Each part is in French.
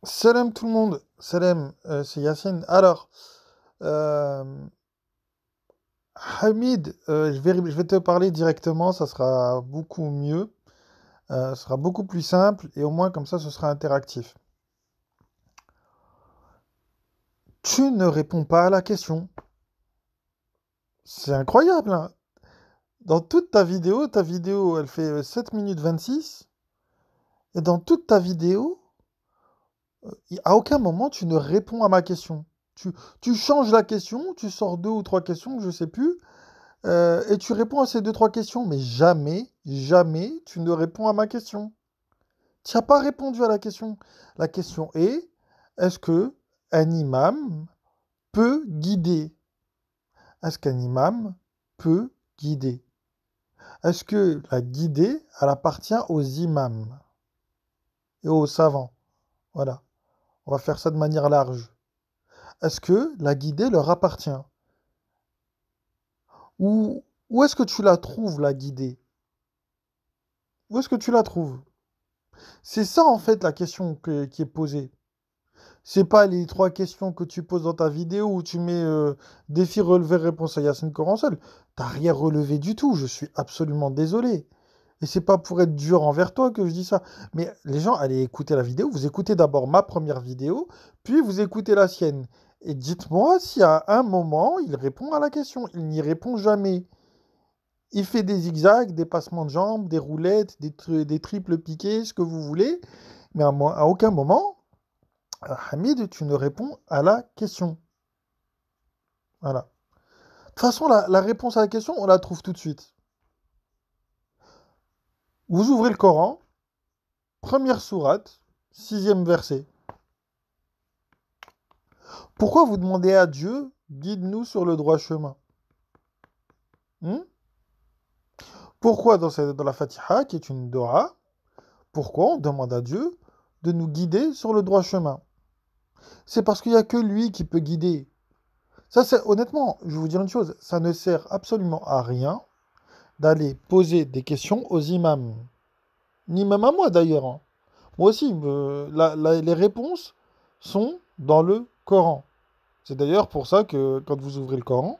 Salam tout le monde, salam, c'est Yacine. Alors, euh, Hamid, je vais te parler directement, ça sera beaucoup mieux, ce sera beaucoup plus simple et au moins comme ça ce sera interactif. Tu ne réponds pas à la question. C'est incroyable, hein. Dans toute ta vidéo elle fait 7 minutes 26 et dans toute ta vidéo, à aucun moment tu ne réponds à ma question. Tu, tu changes la question, tu sors deux ou trois questions, je sais plus. Et tu réponds à ces deux, trois questions, mais jamais, jamais tu ne réponds à ma question. Tu n'as pas répondu à la question. La question est-ce que un imam peut guider? Est-ce qu'un imam peut guider? Est-ce que la guidée, elle appartient aux imams et aux savants? Voilà, on va faire ça de manière large. Est-ce que la guidée leur appartient? Ou où est-ce que tu la trouves, la guidée? Où est-ce que tu la trouves? C'est ça en fait la question qui est posée. C'est pas les trois questions que tu poses dans ta vidéo où tu mets défi relevé réponse à Yacine Coransol. T'as rien relevé du tout, je suis absolument désolé. Et c'est pas pour être dur envers toi que je dis ça. Mais les gens, allez écouter la vidéo. Vous écoutez d'abord ma première vidéo, puis vous écoutez la sienne. Et dites-moi si à un moment il répond à la question. Il n'y répond jamais. Il fait des zigzags, des passements de jambes, des roulettes, des triples piqués, ce que vous voulez. Mais à aucun moment, Hamid, tu ne réponds à la question. Voilà. De toute façon, la réponse à la question, on la trouve tout de suite. Vous ouvrez le Coran, première sourate, sixième verset. Pourquoi vous demandez à Dieu, guide-nous sur le droit chemin? Hmm. Pourquoi dans la Fatiha, qui est une dua, pourquoi on demande à Dieu de nous guider sur le droit chemin? C'est parce qu'il n'y a que lui qui peut guider. Ça, c'est honnêtement, je vais vous dire une chose, ça ne sert absolument à rien d'aller poser des questions aux imams. Ni même à moi d'ailleurs, hein. Moi aussi, les réponses sont dans le Coran. C'est d'ailleurs pour ça que quand vous ouvrez le Coran,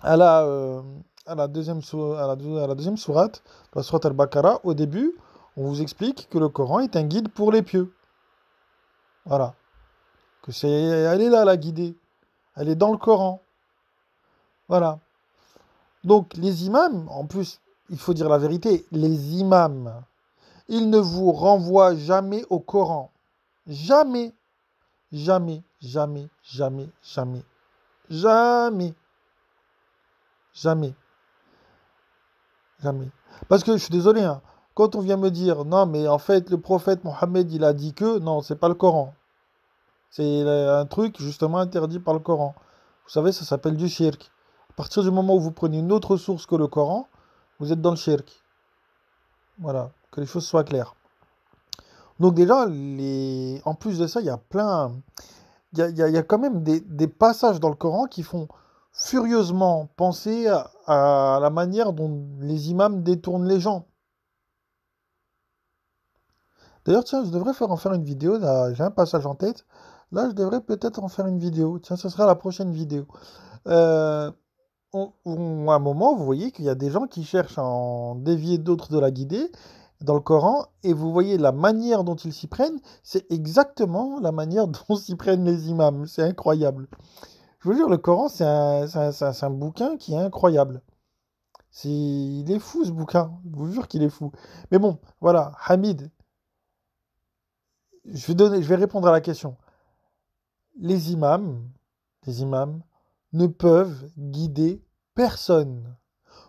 à la, euh, à la deuxième sourate, la sourate Al-Baqarah, au début, on vous explique que le Coran est un guide pour les pieux. Voilà. Elle est là, la guidée. Elle est dans le Coran. Voilà. Donc, les imams, en plus, il faut dire la vérité, les imams, ils ne vous renvoient jamais au Coran. Jamais. Jamais, jamais, jamais, jamais, jamais, jamais, jamais. Parce que je suis désolé, hein, quand on vient me dire, non, mais en fait, le prophète Mohammed, il a dit que, non, c'est pas le Coran. C'est un truc justement interdit par le Coran. Vous savez, ça s'appelle du shirk. À partir du moment où vous prenez une autre source que le Coran, vous êtes dans le shirk. Voilà, que les choses soient claires. Donc déjà, en plus de ça, il y a plein, il y a quand même des passages dans le Coran qui font furieusement penser à la manière dont les imams détournent les gens. D'ailleurs, tiens, je devrais en faire une vidéo. Là, j'ai un passage en tête. Là, je devrais peut-être en faire une vidéo. Tiens, ce sera la prochaine vidéo. Euh, à un moment, vous voyez qu'il y a des gens qui cherchent à en dévier d'autres de la guidée dans le Coran, et vous voyez la manière dont ils s'y prennent, c'est exactement la manière dont s'y prennent les imams. C'est incroyable. Je vous jure, le Coran, c'est un bouquin qui est incroyable. Il est fou ce bouquin. Je vous jure qu'il est fou. Mais bon, voilà, Hamid, je vais répondre à la question. Les imams, les imams ne peuvent guider personne.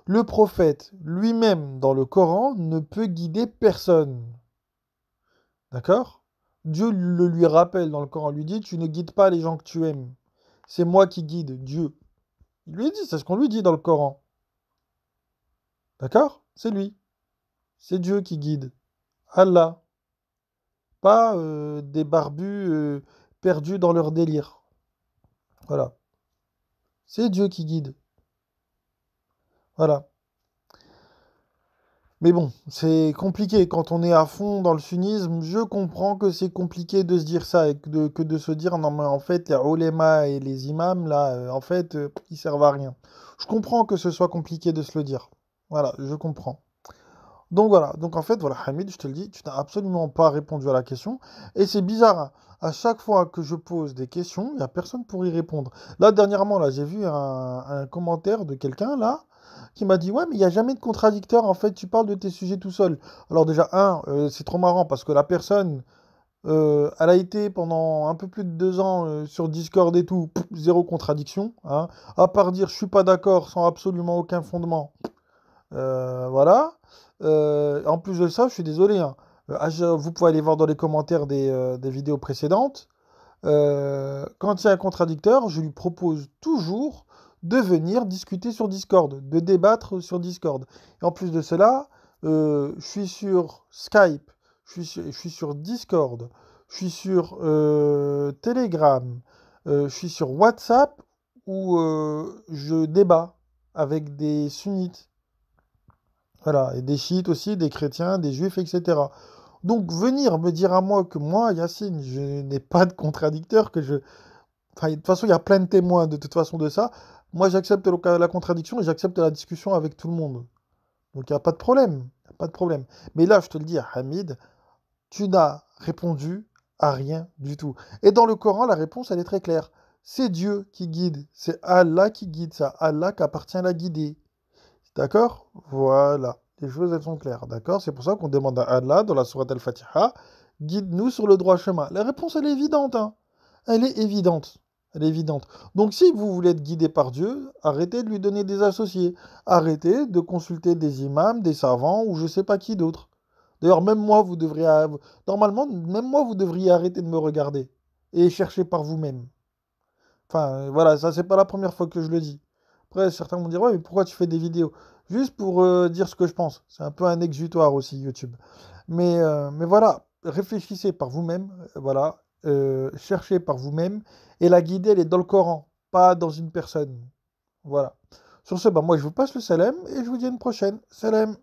Le prophète lui-même dans le Coran ne peut guider personne. D'accord? Dieu le lui rappelle dans le Coran, lui dit, tu ne guides pas les gens que tu aimes. C'est moi qui guide, Dieu. Il lui dit, c'est ce qu'on lui dit dans le Coran. D'accord? C'est lui. C'est Dieu qui guide. Allah. Pas des barbus perdus dans leur délire. Voilà. C'est Dieu qui guide. Voilà. Mais bon, c'est compliqué. Quand on est à fond dans le sunnisme, je comprends que c'est compliqué de se dire ça et que de se dire non, mais en fait, les ulémas et les imams, là, en fait, ils servent à rien. Je comprends que ce soit compliqué de se le dire. Voilà, je comprends. Donc voilà, donc en fait, voilà, Hamid, je te le dis, tu n'as absolument pas répondu à la question. Et c'est bizarre, hein. À chaque fois que je pose des questions, il n'y a personne pour y répondre. Là, dernièrement, là, j'ai vu un commentaire de quelqu'un, là, qui m'a dit, ouais, mais il n'y a jamais de contradicteur, en fait, tu parles de tes sujets tout seul. Alors déjà, c'est trop marrant, parce que la personne, elle a été pendant un peu plus de 2 ans sur Discord et tout, zéro contradiction, hein, à part dire, je suis pas d'accord sans absolument aucun fondement. Voilà. En plus de ça, je suis désolé, hein. Vous pouvez aller voir dans les commentaires des vidéos précédentes. Quand il y a un contradicteur, je lui propose toujours de venir discuter sur Discord, de débattre sur Discord. Et en plus de cela, je suis sur Skype, je suis sur Discord, je suis sur Telegram, je suis sur WhatsApp où je débat avec des sunnites. Voilà, et des chiites aussi, des chrétiens, des juifs, etc. Donc venir me dire à moi que moi, Yacine, je n'ai pas de contradicteur, que je... Enfin, de toute façon, il y a plein de témoins de toute façon de ça. Moi, j'accepte la contradiction et j'accepte la discussion avec tout le monde. Donc il n'y a pas de problème. Il y a pas de problème. Mais là, je te le dis, Hamid, tu n'as répondu à rien du tout. Et dans le Coran, la réponse, elle est très claire. C'est Dieu qui guide. C'est Allah qui guide. C'est à Allah qu'appartient la guider. D'accord? Voilà. Les choses, elles sont claires. D'accord? C'est pour ça qu'on demande à Allah, dans la sourate Al-Fatiha, guide-nous sur le droit chemin. La réponse, elle est évidente, hein. Elle est évidente. Elle est évidente. Donc, si vous voulez être guidé par Dieu, arrêtez de lui donner des associés. Arrêtez de consulter des imams, des savants ou je sais pas qui d'autre. D'ailleurs, même moi, vous devriez... Normalement, même moi, vous devriez arrêter de me regarder et chercher par vous-même. Enfin, voilà, ça, c'est pas la première fois que je le dis. Après, certains vont dire, ouais, mais pourquoi tu fais des vidéos? Juste pour dire ce que je pense. C'est un peu un exutoire aussi, YouTube. Mais voilà, réfléchissez par vous-même, voilà, cherchez par vous-même, et la guidée, elle est dans le Coran, pas dans une personne. Voilà. Sur ce, bah, moi, je vous passe le salam, et je vous dis à une prochaine. Salam.